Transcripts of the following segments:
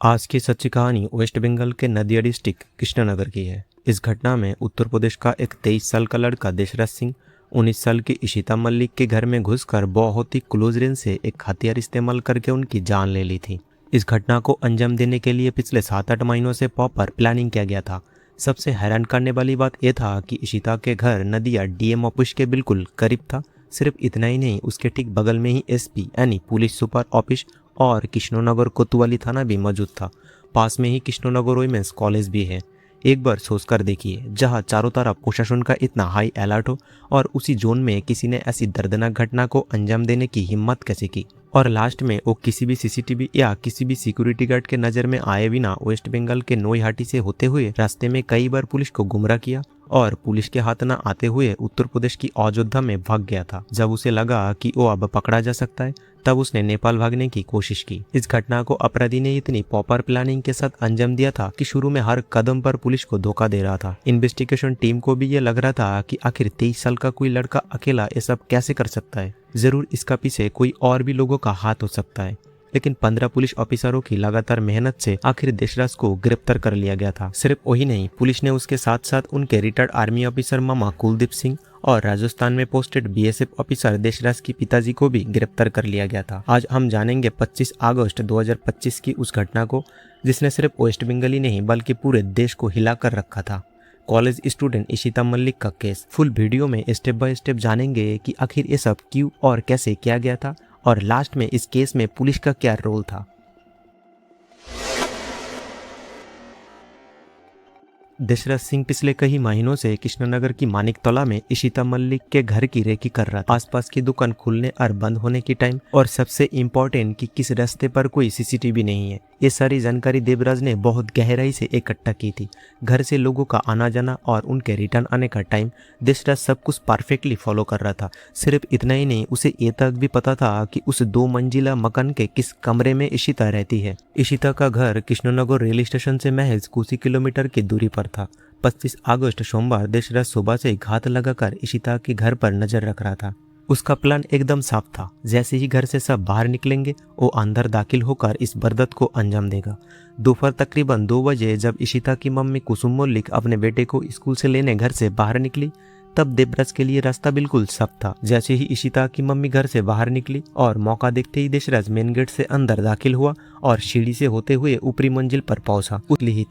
आज की सच्ची कहानी वेस्ट बंगाल के नदिया डिस्ट्रिक्ट कृष्णनगर की है। इस घटना में उत्तर प्रदेश का एक 23 साल का लड़का देशराज सिंह 19 साल की इशिता मलिक के घर में घुसकर बहुत ही क्लोज रेंज से एक हथियार इस्तेमाल करके उनकी जान ले ली थी। इस घटना को अंजाम देने के लिए पिछले 7-8 महीनों से प्रॉपर प्लानिंग किया गया था। सबसे हैरान करने वाली बात यह था कि इशिता के घर नदिया डीएम ऑफिस के बिल्कुल करीब था। सिर्फ इतना ही नहीं, उसके ठीक बगल में ही एसपी यानी पुलिस सुपर ऑफिस और कृष्णनगर कोतवाली थाना भी मौजूद था। पास में ही कृष्णनगर वुमेन्स कॉलेज भी है। एक बार सोचकर देखिए, जहां चारों तरफ प्रशासन का इतना हाई अलर्ट हो और उसी जोन में किसी ने ऐसी दर्दनाक घटना को अंजाम देने की हिम्मत कैसे की। और लास्ट में वो किसी भी सीसीटीवी या किसी भी सिक्योरिटी गार्ड के नज़र में आए बिना वेस्ट बंगाल के नोईहाटी से होते हुए रास्ते में कई बार पुलिस को गुमराह किया और पुलिस के हाथ न आते हुए उत्तर प्रदेश की अयोध्या में भाग गया था। जब उसे लगा कि वो अब पकड़ा जा सकता है, तब उसने नेपाल भागने की कोशिश की। इस घटना को अपराधी ने इतनी प्रॉपर प्लानिंग के साथ अंजाम दिया था कि शुरू में हर कदम पर पुलिस को धोखा दे रहा था। इन्वेस्टिगेशन टीम को भी ये लग रहा था कि आखिर 23 साल का कोई लड़का अकेला ये सब कैसे कर सकता है। जरूर इसका पीछे कोई और भी लोगों का हाथ हो सकता है, लेकिन 15 पुलिस ऑफिसरों की लगातार मेहनत से आखिर देशराज को गिरफ्तार कर लिया गया था। सिर्फ वही नहीं, पुलिस ने उसके साथ साथ उनके रिटायर्ड आर्मी ऑफिसर मामा कुलदीप सिंह और राजस्थान में पोस्टेड बीएसएफ ऑफिसर देशराज की पिताजी को भी गिरफ्तार कर लिया गया था। आज हम जानेंगे 25 अगस्त 2025 की उस घटना को, जिसने सिर्फ वेस्ट बंगाल ही नहीं बल्कि पूरे देश को हिला कर रखा था। कॉलेज स्टूडेंट इशिता मलिक का केस। फुल वीडियो में स्टेप बाय स्टेप जानेंगे कि आखिर ये सब क्यों और कैसे किया गया था, और लास्ट में इस केस में पुलिस का क्या रोल था। देशराज सिंह पिछले कई महीनों से कृष्णनगर की मानिकतौला में इशिता मलिक के घर की रेकी कर रहा था। आसपास की दुकान खुलने और बंद होने की टाइम, और सबसे इम्पोर्टेंट कि किस रास्ते पर कोई सीसीटीवी नहीं है। ये सारी जानकारी देवराज ने बहुत गहराई से इकट्ठा की थी। घर से लोगों का आना जाना और उनके रिटर्न आने का टाइम देशराज सब कुछ परफेक्टली फॉलो कर रहा था। सिर्फ इतना ही नहीं, उसे ये तक भी पता था कि उस 2 मंजिला मकान के किस कमरे में इशिता रहती है। इशिता का घर कृष्णनगर रेलवे स्टेशन से महज कुछ ही किलोमीटर की दूरी पर था। 25 अगस्त सोमवार देशराज सुबह से घात लगाकर इशिता के घर पर नजर रख रहा था। उसका प्लान एकदम साफ था। जैसे ही घर से सब बाहर निकलेंगे, वो अंदर दाखिल होकर इस बर्दत को अंजाम देगा। दोपहर तकरीबन 2 बजे जब इशिता की मम्मी कुसुम मलिक अपने बेटे को स्कूल से लेने घर से बाहर निकली, तब देवराज के लिए रास्ता बिल्कुल साफ था। जैसे ही इशिता की मम्मी घर से बाहर निकली और मौका देखते ही देशराज मेन गेट से अंदर दाखिल हुआ और सीढ़ी से होते हुए ऊपरी मंजिल पर पहुंचा।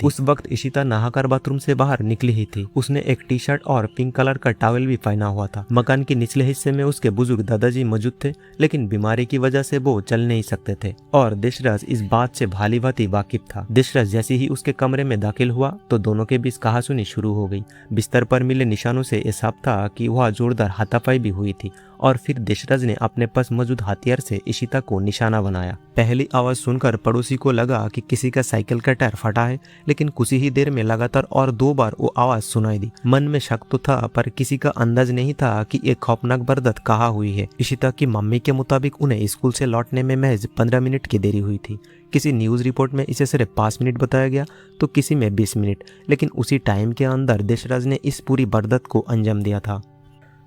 उस वक्त इशिता नहाकर बाथरूम से बाहर निकली ही थी। उसने एक टी शर्ट और पिंक कलर का टॉवल भी पहना हुआ था। मकान के निचले हिस्से में उसके बुजुर्ग दादाजी मौजूद थे, लेकिन बीमारी की वजह से वो चल नहीं सकते थे और देशराज इस बात से भाली भांति वाकिफ था। देशराज जैसे ही उसके कमरे में दाखिल हुआ तो दोनों के बीच कहासुनी शुरू हो गई। बिस्तर पर मिले निशानों से ये साफ था कि वह जोरदार हाथापाई भी हुई थी, और फिर देशराज ने अपने पास मौजूद हथियार से इशिता को निशाना बनाया। पहली आवाज सुनकर पड़ोसी को लगा कि किसी का साइकिल का टायर फटा है, लेकिन कुछ ही देर में लगातार और 2 बार वो आवाज सुनाई दी। मन में शक तो था, पर किसी का अंदाज नहीं था कि एक खौफनाक बर्दत कहाँ हुई है। इशिता की मम्मी के मुताबिक उन्हें स्कूल से लौटने में महज 15 मिनट की देरी हुई थी। किसी न्यूज रिपोर्ट में इसे सिर्फ 5 मिनट बताया गया तो किसी में 20 मिनट, लेकिन उसी टाइम के अंदर देशराज ने इस पूरी बर्दत को अंजाम दिया था।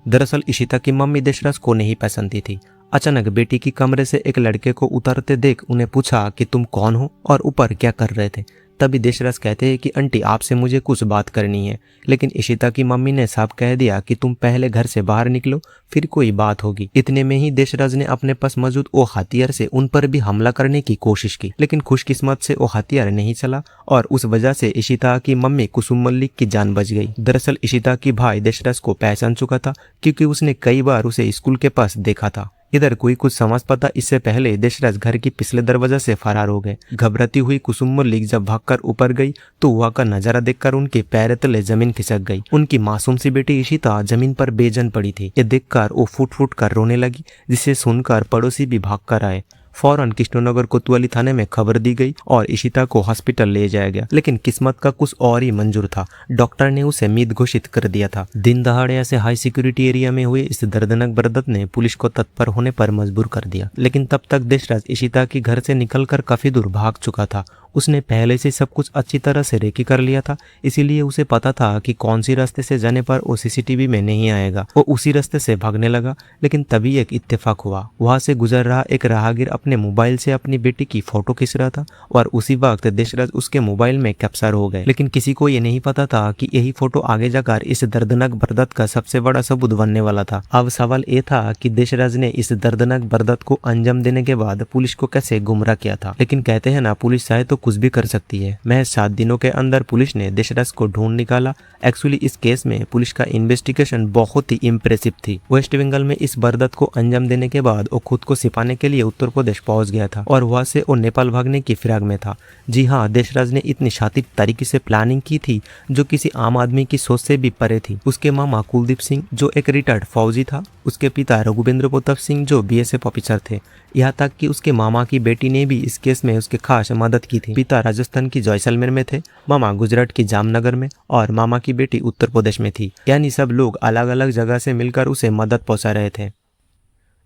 दरअसल इशिता की मम्मी देशराज को नहीं पसंदती थी। अचानक बेटी की कमरे से एक लड़के को उतरते देख उन्हें पूछा कि तुम कौन हो और ऊपर क्या कर रहे थे। तभी देशराज कहते हैं कि आंटी, आपसे मुझे कुछ बात करनी है। लेकिन इशिता की मम्मी ने साफ कह दिया कि तुम पहले घर से बाहर निकलो, फिर कोई बात होगी। इतने में ही देशराज ने अपने पास मौजूद वो हथियार से उन पर भी हमला करने की कोशिश की, लेकिन खुशकिस्मत से वो हथियार नहीं चला और उस वजह से इशिता की मम्मी कुसुम मलिक की जान बच गई। दरअसल इशिता की भाई देशराज को पहचान चुका था, क्योंकि उसने कई बार उसे स्कूल के पास देखा था। इधर कोई कुछ समझ पाता इससे पहले देशराज घर की पिछले दरवाजा से फरार हो गए। घबराती हुई कुसुम मलिक जब भागकर ऊपर गई तो वहां का नजारा देखकर उनके पैर तले जमीन खिसक गई। उनकी मासूम सी बेटी इशिता जमीन पर बेजान पड़ी थी। ये देखकर वो फुट फुट कर रोने लगी, जिसे सुनकर पड़ोसी भी भाग कर आए। फौरन कृष्णनगर कोतवाली थाने में खबर दी गई और इशिता को हॉस्पिटल ले जाया गया, लेकिन किस्मत का कुछ और ही मंजूर था। डॉक्टर ने उसे मृत घोषित कर दिया था। दिन दहाड़े ऐसे हाई सिक्योरिटी एरिया में हुए इस दर्दनाक बर्दत ने पुलिस को तत्पर होने पर मजबूर कर दिया, लेकिन तब तक देशराज इशिता के घर से निकलकर काफी दूर भाग चुका था। उसने पहले से सब कुछ अच्छी तरह से रेकी कर लिया था, इसीलिए उसे पता था कि कौन सी रास्ते से जाने पर वो सीसीटीवी में नहीं आएगा। वो उसी रास्ते से भागने लगा, लेकिन तभी एक इत्तेफाक हुआ। वहां से गुजर रहा एक राहगीर अपने मोबाइल से अपनी बेटी की फोटो खींच रहा था और उसी वक्त देशराज उसके मोबाइल में कैप्चर हो गए। लेकिन किसी को ये नहीं पता था कि यही फोटो आगे जाकर इस दर्दनाक बर्दत का सबसे बड़ा सबूत बनने वाला था। अब सवाल ये था कि देशराज ने इस दर्दनाक बर्दत को अंजाम देने के बाद पुलिस को कैसे गुमराह किया था। लेकिन कहते हैं ना, पुलिस चाहे तो कुछ भी कर सकती है। महज 7 दिनों के अंदर पुलिस ने देशराज को ढूंढ निकाला। एक्चुअली इस केस में पुलिस का इन्वेस्टिगेशन बहुत ही इम्प्रेसिव थी। वेस्ट बंगाल में इस बर्दत को अंजाम देने के बाद वो खुद को छिपाने के लिए उत्तर प्रदेश पहुंच गया था और वहां से वो नेपाल भागने की फिराक में था। जी हाँ, देशराज ने इतनी शातिब तरीके से प्लानिंग की थी जो किसी आम आदमी की सोच से भी परे थी। उसके मामा कुलदीप सिंह जो एक रिटायर्ड फौजी था, उसके पिता रघुवेंद्र प्रताप सिंह जो बीएसएफ ऑफिसर थे, यहाँ तक कि उसके मामा की बेटी ने भी इस केस में उसके खास मदद की थी। पिता राजस्थान की जैसलमेर में थे, मामा गुजरात की जामनगर में और मामा की बेटी उत्तर प्रदेश में थी। यानी सब लोग अलग अलग जगह से मिलकर उसे मदद पहुंचा रहे थे।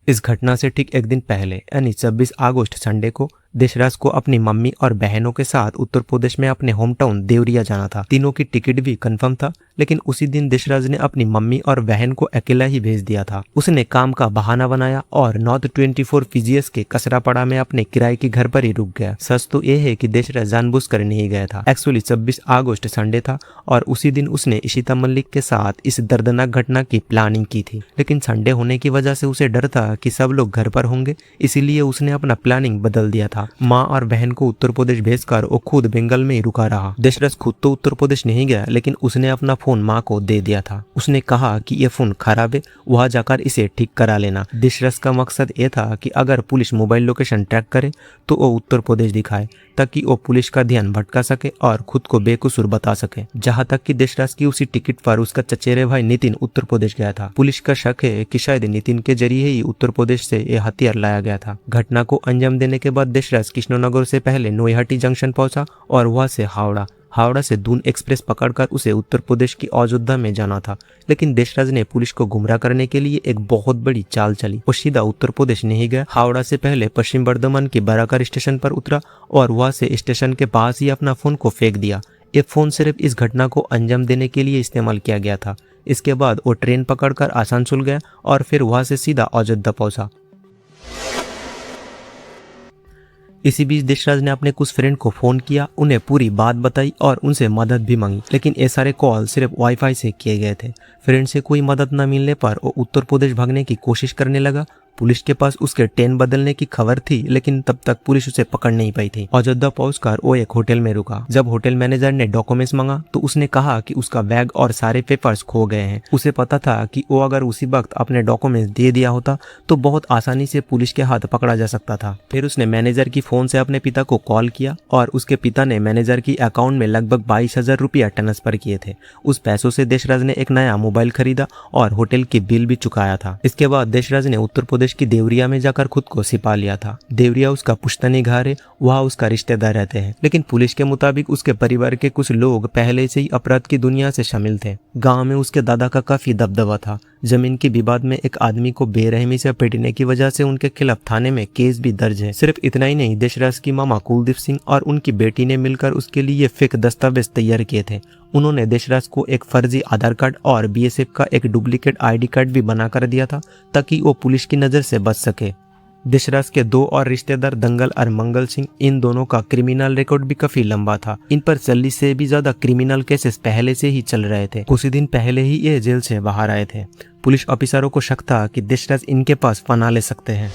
इस घटना से ठीक एक दिन पहले यानी 26 अगस्त संडे को देशराज को अपनी मम्मी और बहनों के साथ उत्तर प्रदेश में अपने होम टाउन देवरिया जाना था। तीनों की टिकट भी कंफर्म था, लेकिन उसी दिन देशराज ने अपनी मम्मी और बहन को अकेला ही भेज दिया था। उसने काम का बहाना बनाया और नॉर्थ 24 फिजियस के कसरापड़ा में अपने किराए के घर पर ही रुक गया। सच तो यह है कि देशराज जानबूझकर नहीं गया था। एक्चुअली 26 अगस्त संडे था और उसी दिन उसने इशिता मलिक के साथ इस दर्दनाक घटना की प्लानिंग की थी। लेकिन संडे होने की वजह से उसे डर था कि सब लोग घर पर होंगे, इसीलिए उसने अपना प्लानिंग बदल दिया था। माँ और बहन को उत्तर प्रदेश भेजकर वो खुद बंगाल में ही रुका रहा। देशराज खुद तो उत्तर प्रदेश नहीं गया, लेकिन उसने अपना फोन माँ को दे दिया था। उसने कहा कि ये फोन खराब है, वहां जाकर इसे ठीक करा लेना। देशराज का मकसद ये था कि अगर पुलिस मोबाइल लोकेशन ट्रैक करे तो वो उत्तर प्रदेश दिखाए, ताकि वो पुलिस का ध्यान भटका सके और खुद को बेकसूर बता सके। जहां तक कि देशराज की उसी टिकट पर उसका चचेरे भाई नितिन उत्तर प्रदेश गया था। पुलिस का शक है कि शायद नितिन के जरिए ही उत्तर प्रदेश से ये हथियार लाया गया था। घटना को अंजाम देने के बाद देशराज कृष्णनगर से पहले नोईहाटी जंक्शन पहुंचा और वहां से हावड़ा से दून एक्सप्रेस पकड़कर उसे उत्तर प्रदेश की अयोध्या में जाना था। लेकिन देशराज ने पुलिस को गुमराह करने के लिए एक बहुत बड़ी चाल चली। वो सीधा उत्तर प्रदेश नहीं गया, हावड़ा से पहले पश्चिम बर्धमान के बराकर स्टेशन पर उतरा और वहां से स्टेशन के पास ही अपना फोन को फेंक दिया। ये फोन सिर्फ इस घटना को अंजाम देने के लिए इस्तेमाल किया गया था। इसके बाद वो ट्रेन पकड़कर आसनसोल गया और फिर वहां से सीधा अयोध्या पहुंचा। इसी बीच देशराज ने अपने कुछ फ्रेंड को फोन किया, उन्हें पूरी बात बताई और उनसे मदद भी मांगी। लेकिन ये सारे कॉल सिर्फ वाईफाई से किए गए थे। फ्रेंड से कोई मदद न मिलने पर वो उत्तर प्रदेश भागने की कोशिश करने लगा। पुलिस के पास उसके ट्रेन बदलने की खबर थी, लेकिन तब तक पुलिस उसे पकड़ नहीं पाई थी। अयोध्या पहुंचकर वो एक होटल में रुका। जब होटल मैनेजर ने डॉक्यूमेंट्स मांगा तो उसने कहा कि उसका बैग और सारे पेपर्स खो गए हैं। उसे पता था कि वो अगर उसी वक्त अपने डॉक्यूमेंट्स दे दिया होता तो बहुत आसानी से पुलिस के हाथ पकड़ा जा सकता था। फिर उसने मैनेजर की फोन से अपने पिता को कॉल किया और उसके पिता ने मैनेजर की अकाउंट में लगभग 22,000 रुपया ट्रांसफर किए थे। उस पैसों से देशराज ने एक नया मोबाइल खरीदा और होटल की बिल भी चुकाया था। इसके बाद देशराज ने उत्तर प्रदेश की देवरिया में जाकर खुद को छिपा लिया था। देवरिया उसका पुश्तैनी घर है, वहाँ उसका रिश्तेदार रहते हैं। लेकिन पुलिस के मुताबिक उसके परिवार के कुछ लोग पहले से ही अपराध की दुनिया से शामिल थे। गांव में उसके दादा का काफी दबदबा था। जमीन के विवाद में एक आदमी को बेरहमी से पीटने की वजह से उनके खिलाफ थाने में केस भी दर्ज है। सिर्फ इतना ही नहीं, देशराज की मामा कुलदीप सिंह और उनकी बेटी ने मिलकर उसके लिए फेक दस्तावेज तैयार किए थे। उन्होंने देशराज को एक फर्जी आधार कार्ड और बीएसएफ का एक डुप्लीकेट आईडी कार्ड भी बना कर दिया था, ताकि वो पुलिस की नजर से बच सके। देशराज के 2 और रिश्तेदार दंगल और मंगल सिंह, इन दोनों का क्रिमिनल रिकॉर्ड भी काफी लंबा था। इन पर 40 से भी ज्यादा क्रिमिनल केसेस पहले से ही चल रहे थे। कुछ दिन पहले ही ये जेल से बाहर आए थे। पुलिस ऑफिसरों को शक था कि देशराज इनके पास पनाह ले सकते हैं।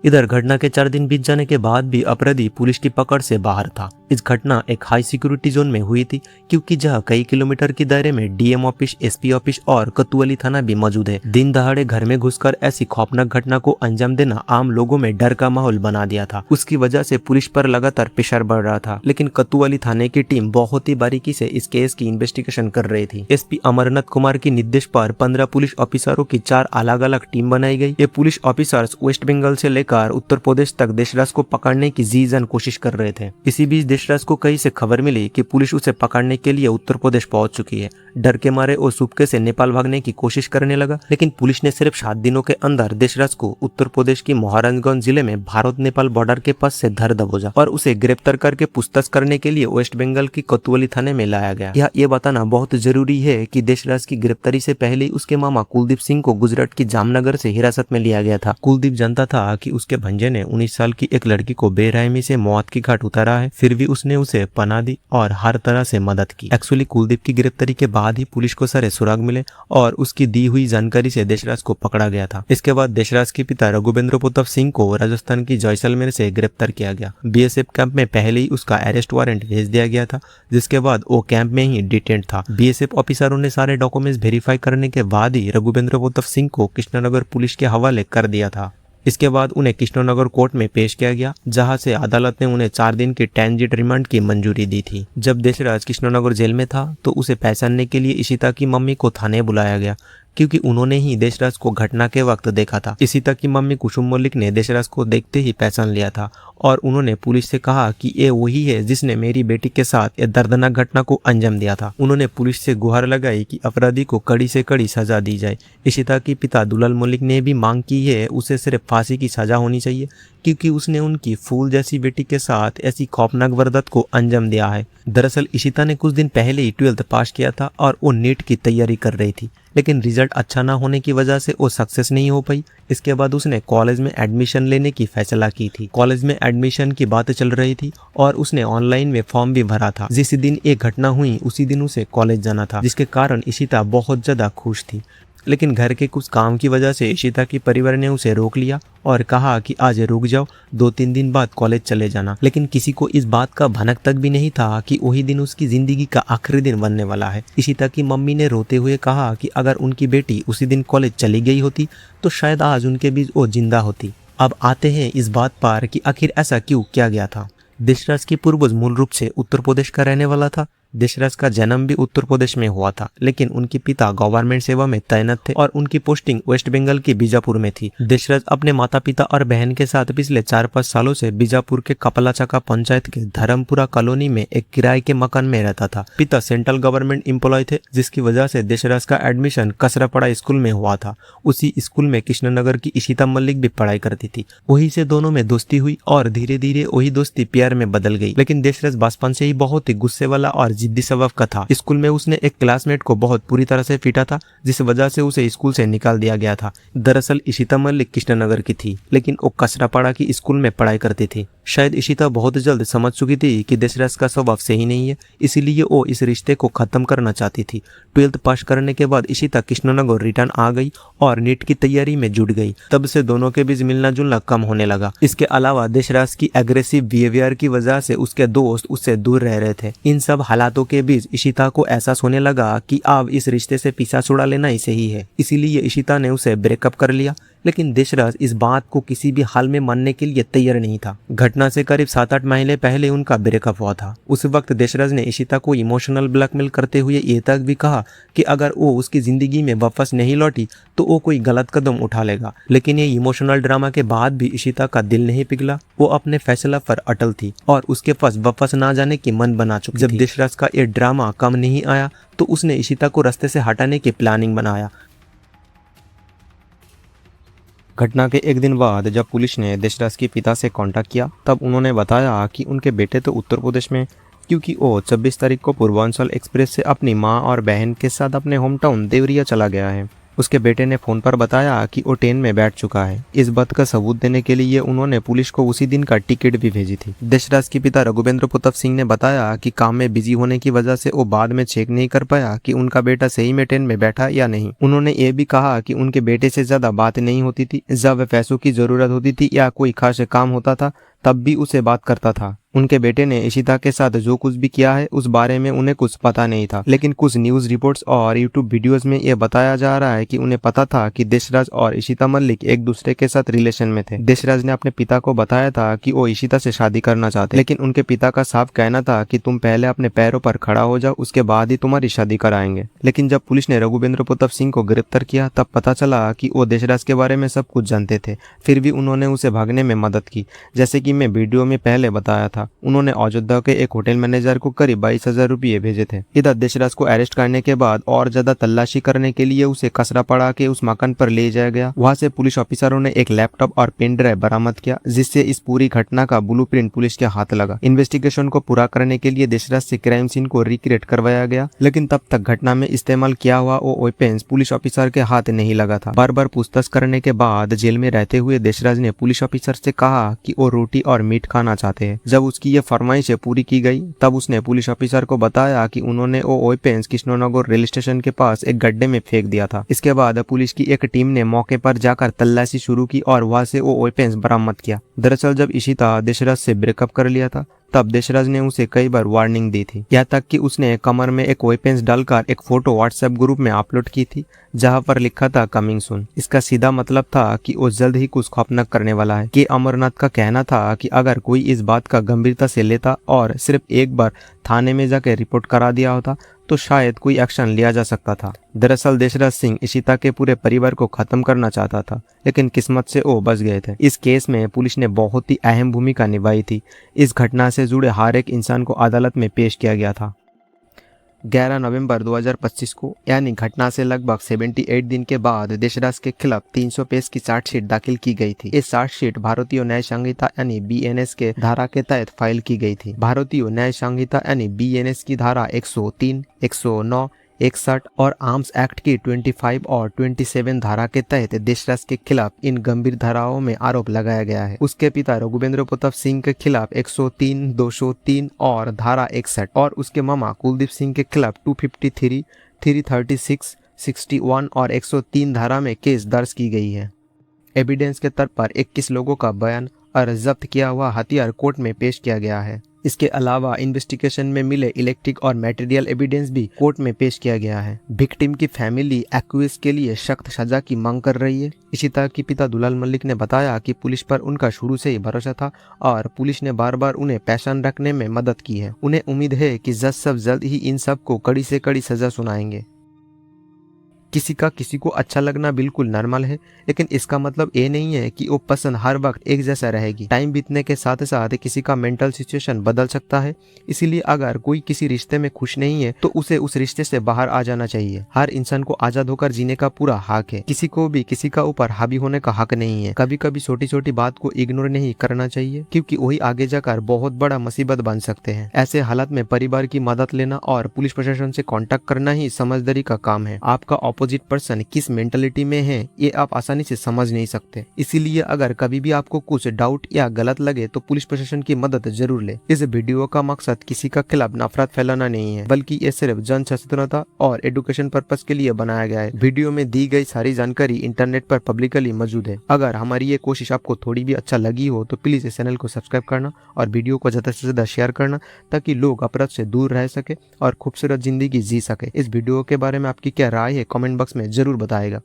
इधर घटना के 4 दिन बीत जाने के बाद भी अपराधी पुलिस की पकड़ से बाहर था। इस घटना एक हाई सिक्योरिटी जोन में हुई थी, क्योंकि जहां कई किलोमीटर के दायरे में डीएम ऑफिस, एसपी ऑफिस और कोतवाली थाना भी मौजूद है। दिन दहाड़े घर में घुसकर ऐसी खौफनाक घटना को अंजाम देना आम लोगों में डर का माहौल बना दिया था। उसकी वजह से पुलिस पर लगातार प्रेशर बढ़ रहा था। लेकिन कोतवाली थाने की टीम बहुत ही बारीकी से इस केस की इन्वेस्टिगेशन कर रही थी। एसपी अमरनाथ कुमार के निर्देश पर 15 पुलिस ऑफिसरों की 4 अलग अलग टीम बनाई गई। ये पुलिस ऑफिसर्स वेस्ट बंगाल से लेकर सरकार उत्तर प्रदेश तक देशराज को पकड़ने की जी जान कोशिश कर रहे थे। इसी बीच देशराज को कहीं से खबर मिली कि पुलिस उसे पकड़ने के लिए उत्तर प्रदेश पहुंच चुकी है। डर के मारे वो चुपके से नेपाल भागने की कोशिश करने लगा, लेकिन पुलिस ने सिर्फ 7 दिनों के अंदर देशराज को उत्तर प्रदेश की महाराजगंज जिले में भारत नेपाल बॉर्डर के पास से धर दबोचा और उसे गिरफ्तार करके पूछताछ करने के लिए वेस्ट बंगाल की कोतवाली थाने में लाया गया। ये बताना बहुत जरूरी है कि देशराज की गिरफ्तारी से पहले उसके मामा कुलदीप सिंह को गुजरात की जामनगर से हिरासत में लिया गया था। कुलदीप जानता था कि उसके भंजे ने 19 साल की एक लड़की को बेरहमी से मौत की घाट उतारा है, फिर भी उसने उसे पनाह दी और हर तरह से मदद की। एक्चुअली कुलदीप की गिरफ्तारी के बाद ही पुलिस को सारे सुराग मिले और उसकी दी हुई जानकारी से देशराज को पकड़ा गया था। इसके बाद देशराज के पिता रघुवेंद्र प्रताप सिंह को राजस्थान की जैसलमेर से गिरफ्तार किया गया। बीएसएफ कैंप में पहले ही उसका अरेस्ट वारंट भेज दिया गया था, जिसके बाद वो कैंप में ही डिटेंट था। बीएसएफ ऑफिसरों ने सारे डॉक्यूमेंट्स वेरीफाई करने के बाद ही रघुवेंद्र प्रताप सिंह को कृष्णनगर पुलिस के हवाले कर दिया था। इसके बाद उन्हें कृष्णनगर कोर्ट में पेश किया गया, जहां से अदालत ने उन्हें 4 दिन की ट्रांजिट रिमांड की मंजूरी दी थी। जब देशराज कृष्णनगर जेल में था तो उसे पहचानने के लिए इशिता की मम्मी को थाने बुलाया गया, क्योंकि उन्होंने ही देशराज को घटना के वक्त देखा था। इशिता की मम्मी कुसुम मलिक ने देशराज को देखते ही पहचान लिया था और उन्होंने पुलिस से कहा कि ये वही है जिसने मेरी बेटी के साथ ये दर्दनाक घटना को अंजाम दिया था। उन्होंने पुलिस से गुहार लगाई कि अपराधी को कड़ी से कड़ी सजा दी जाए। इशिता के पिता दुलाल मलिक ने भी मांग की है उसे सिर्फ फांसी की सजा होनी चाहिए, क्योंकि उसने उनकी फूल जैसी बेटी के साथ ऐसी खौफनाक वारदात को अंजाम दिया है। दरअसल इशिता ने कुछ दिन पहले ही 12th पास किया था और वो नीट की तैयारी कर रही थी, लेकिन रिजल्ट अच्छा ना होने की वजह से वो सक्सेस नहीं हो पाई। इसके बाद उसने कॉलेज में एडमिशन लेने की फैसला की थी। कॉलेज में एडमिशन की बात चल रही थी और उसने ऑनलाइन में फॉर्म भी भरा था। जिस दिन ये घटना हुई उसी दिन उसे कॉलेज जाना था, जिसके कारण इशिता बहुत ज्यादा खुश थी। लेकिन घर के कुछ काम की वजह से इशिता की परिवार ने उसे रोक लिया और कहा कि आज रुक जाओ, 2-3 दिन बाद कॉलेज चले जाना। लेकिन किसी को इस बात का भनक तक भी नहीं था कि वही दिन उसकी जिंदगी का आखिरी दिन बनने वाला है। इशिता की मम्मी ने रोते हुए कहा कि अगर उनकी बेटी उसी दिन कॉलेज चली गई होती तो शायद आज उनके बीच वो जिंदा होती। अब आते हैं इस बात पर कि आखिर ऐसा क्यों किया गया था। देशराज की पूर्वज मूल रूप से उत्तर प्रदेश का रहने वाला था। देशराज का जन्म भी उत्तर प्रदेश में हुआ था, लेकिन उनके पिता गवर्नमेंट सेवा में तैनात थे और उनकी पोस्टिंग वेस्ट बंगाल के बीजापुर में थी। देशराज अपने माता पिता और बहन के साथ पिछले 4-5 सालों से बीजापुर के कपलाचाका पंचायत के धर्मपुरा कॉलोनी में एक किराए के मकान में रहता था। पिता सेंट्रल गवर्नमेंट एम्प्लॉय थे, जिसकी वजह से देशराज का एडमिशन कसरापड़ा स्कूल में हुआ था। उसी स्कूल में कृष्णनगर की इशिता मलिक भी पढ़ाई करती थी। वहीं से दोनों में दोस्ती हुई और धीरे धीरे वही दोस्ती प्यार में बदल गई। लेकिन देशराज बचपन से ही बहुत ही गुस्से वाला और जिद्दी स्वभाव का था। स्कूल में उसने एक क्लासमेट को बहुत बुरी तरह से पीटा था, जिस वजह से उसे स्कूल से निकाल दिया गया था। दरअसल इशिता मलिक कृष्णनगर की थी, लेकिन वो कसरापाड़ा की स्कूल में पढ़ाई करती थी। शायद इशिता बहुत जल्द समझ चुकी थी कि देशराज का स्वभाव सही नहीं है, इसीलिए वो इस रिश्ते को खत्म करना चाहती थी। 12th पास करने के बाद इशिता कृष्णनगर रिटर्न आ गई और नीट की तैयारी में जुट गई। तब से दोनों के बीच मिलना जुलना कम होने लगा। इसके अलावा देशराज की एग्रेसिव बिहेवियर की वजह से उसके दोस्त उससे दूर रह रहे थे। इन सब हालातों के बीच इशिता को एहसास होने लगा कि अब इस रिश्ते से पीछा छुड़ा लेना ही सही है। इसीलिए इशिता ने उसे ब्रेकअप कर लिया, लेकिन देशराज इस बात को किसी भी हाल में मानने के लिए तैयार नहीं था। घटना से करीब 7-8 महीने पहले उनका ब्रेकअप हुआ था। उस वक्त देशराज ने इशिता को इमोशनल ब्लैकमेल करते हुए ये तक भी कहा कि अगर वो उसकी जिंदगी में वापस नहीं लौटी तो वो कोई गलत कदम उठा लेगा। लेकिन ये इमोशनल ड्रामा के बाद भी इशिता का दिल नहीं पिघला। वो अपने फैसला पर अटल थी और उसके पास वापस ना जाने की मन बना चुकी थी। जब देशराज का ये ड्रामा कम नहीं आया तो उसने इशिता को रास्ते से हटाने की प्लानिंग बनाया। घटना के एक दिन बाद जब पुलिस ने देशराज के पिता से कांटेक्ट किया, तब उन्होंने बताया कि उनके बेटे तो उत्तर प्रदेश में, क्योंकि वो 26 तारीख को पूर्वांचल एक्सप्रेस से अपनी मां और बहन के साथ अपने होम टाउन देवरिया चला गया है। उसके बेटे ने फोन पर बताया कि वो ट्रेन में बैठ चुका है। इस बात का सबूत देने के लिए उन्होंने पुलिस को उसी दिन का टिकट भी भेजी थी। देशराज के पिता रघुवेंद्र प्रताप सिंह ने बताया कि काम में बिजी होने की वजह से वो बाद में चेक नहीं कर पाया कि उनका बेटा सही में ट्रेन में बैठा या नहीं। उन्होंने ये भी कहा कि उनके बेटे से ज्यादा बात नहीं होती थी। जब पैसों की जरूरत होती थी या कोई खास काम होता था तब भी उसे बात करता था। उनके बेटे ने इशिता के साथ जो कुछ भी किया है उस बारे में उन्हें कुछ पता नहीं था, लेकिन कुछ न्यूज रिपोर्ट्स और यूट्यूब वीडियोस में यह बताया जा रहा है कि उन्हें पता था कि देशराज और इशिता मलिक एक दूसरे के साथ रिलेशन में थे। देशराज ने अपने पिता को बताया था कि वो इशिता से शादी करना चाहते, लेकिन उनके पिता का साफ कहना था कि तुम पहले अपने पैरों पर खड़ा हो जाओ, उसके बाद ही तुम्हारी शादी कराएंगे। लेकिन जब पुलिस ने रघुवेंद्र प्रताप सिंह को गिरफ्तार किया तब पता चला कि वो देशराज के बारे में सब कुछ जानते थे, फिर भी उन्होंने उसे भागने में मदद की। जैसे कि मैं वीडियो में पहले बताया था, उन्होंने अयोध्या के एक होटल मैनेजर को करीब 22,000 रुपये भेजे थे। इधर देशराज को अरेस्ट करने के बाद और ज्यादा तलाशी करने के लिए उसे कसरा पड़ा के उस मकान पर ले जाया गया। वहां से पुलिस ऑफिसरों ने एक लैपटॉप और पेन ड्राइव बरामद किया, जिससे इस पूरी घटना का ब्लूप्रिंट पुलिस के हाथ लगा। इन्वेस्टिगेशन को पूरा करने के लिए देशराज से क्राइम सीन को रिक्रिएट करवाया गया, लेकिन तब तक घटना में इस्तेमाल किया हुआ वो वेपन्स पुलिस ऑफिसर के हाथ नहीं लगा था। बार बार पूछताछ करने के बाद जेल में रहते हुए देशराज ने पुलिस ऑफिसर से कहा कि वो रोटी और मीट खाना चाहते हैं। जब उसकी ये फरमाइश पूरी की गई तब उसने पुलिस ऑफिसर को बताया कि उन्होंने वो वेपन्स कृष्णनगर रेलवे स्टेशन के पास एक गड्ढे में फेंक दिया था। इसके बाद पुलिस की एक टीम ने मौके पर जाकर तलाशी शुरू की और वहां से वो वेपन्स बरामद किया। दरअसल जब इशिता देशराज से ब्रेकअप कर लिया था तब देशराज ने उसे कई बार वार्निंग दी थी, यहाँ तक कि उसने कमर में एक वेपन्स डालकर एक फोटो व्हाट्सएप ग्रुप में अपलोड की थी जहां पर लिखा था कमिंग सून। इसका सीधा मतलब था कि वो जल्द ही कुछ खौफनाक करने वाला है। के अमरनाथ का कहना था कि अगर कोई इस बात का गंभीरता से लेता और सिर्फ एक बार थाने में जाकर रिपोर्ट करा दिया होता तो शायद कोई एक्शन लिया जा सकता था। दरअसल देशराज सिंह इशिता के पूरे परिवार को खत्म करना चाहता था, लेकिन किस्मत से वो बच गए थे। इस केस में पुलिस ने बहुत ही अहम भूमिका निभाई थी। इस घटना से जुड़े हर एक इंसान को अदालत में पेश किया गया था। 11 नवंबर 2025 को यानी घटना से लगभग 78 दिन के बाद देशराज के खिलाफ 300 पेज की चार्जशीट दाखिल की गई थी। ये चार्जशीट भारतीय न्याय संहिता यानी BNS के धारा के तहत फाइल की गई थी। भारतीय न्याय संहिता यानी BNS की धारा 103, 109, 61 और आर्म्स एक्ट की 25 और 27 धारा के तहत देशराज के खिलाफ इन गंभीर धाराओं में आरोप लगाया गया है। उसके पिता रघुवेंद्र प्रताप सिंह के खिलाफ 103, 203 और धारा 61 और उसके मामा कुलदीप सिंह के खिलाफ 253, 336, 61 और 103 धारा में केस दर्ज की गई है। एविडेंस के तौर पर 21 लोगों का बयान और जब्त किया हुआ हथियार कोर्ट में पेश किया गया है। इसके अलावा इन्वेस्टिगेशन में मिले इलेक्ट्रिक और मटेरियल एविडेंस भी कोर्ट में पेश किया गया है। विक्टिम की फैमिली एक्यूज के लिए सख्त सजा की मांग कर रही है। इशिता के पिता दुलाल मलिक ने बताया कि पुलिस पर उनका शुरू से ही भरोसा था और पुलिस ने बार बार उन्हें पहचान रखने में मदद की है। उन्हें उम्मीद है कि जज सब जल्द ही इन सब को कड़ी से कड़ी सजा सुनाएंगे। किसी को अच्छा लगना बिल्कुल नॉर्मल है, लेकिन इसका मतलब ये नहीं है कि वो पसंद हर वक्त एक जैसा रहेगी। टाइम बीतने के साथ साथ किसी का मेंटल सिचुएशन बदल सकता है। इसीलिए अगर कोई किसी रिश्ते में खुश नहीं है तो उसे उस रिश्ते से बाहर आ जाना चाहिए। हर इंसान को आजाद होकर जीने का पूरा हक है। किसी को भी किसी का ऊपर हावी होने का हक नहीं है। कभी कभी छोटी छोटी बात को इग्नोर नहीं करना चाहिए, क्योंकि वही आगे जाकर बहुत बड़ा मुसीबत बन सकते हैं। ऐसे हालात में परिवार की मदद लेना और पुलिस प्रशासन से कांटेक्ट करना ही समझदारी का काम है। आपका ऑपोजिट पर्सन किस मेंटलिटी में है ये आप आसानी से समझ नहीं सकते। इसीलिए अगर कभी भी आपको कुछ डाउट या गलत लगे तो पुलिस प्रशासन की मदद जरूर ले। इस वीडियो का मकसद किसी का खिलाफ नफरत फैलाना नहीं है, बल्कि ये सिर्फ जन सचेतनता और एजुकेशन पर्पस के लिए बनाया गया है। वीडियो में दी गई सारी जानकारी इंटरनेट पर पब्लिकली मौजूद है। अगर हमारी ये कोशिश आपको थोड़ी भी अच्छा लगी हो तो प्लीज इस चैनल को सब्सक्राइब करना और वीडियो को ज्यादा से ज्यादा शेयर करना, ताकि लोग अपराध से दूर रह सके और खूबसूरत जिंदगी जी सके। इस वीडियो के बारे में आपकी क्या राय है कमेंट बॉक्स में जरूर बताएगा।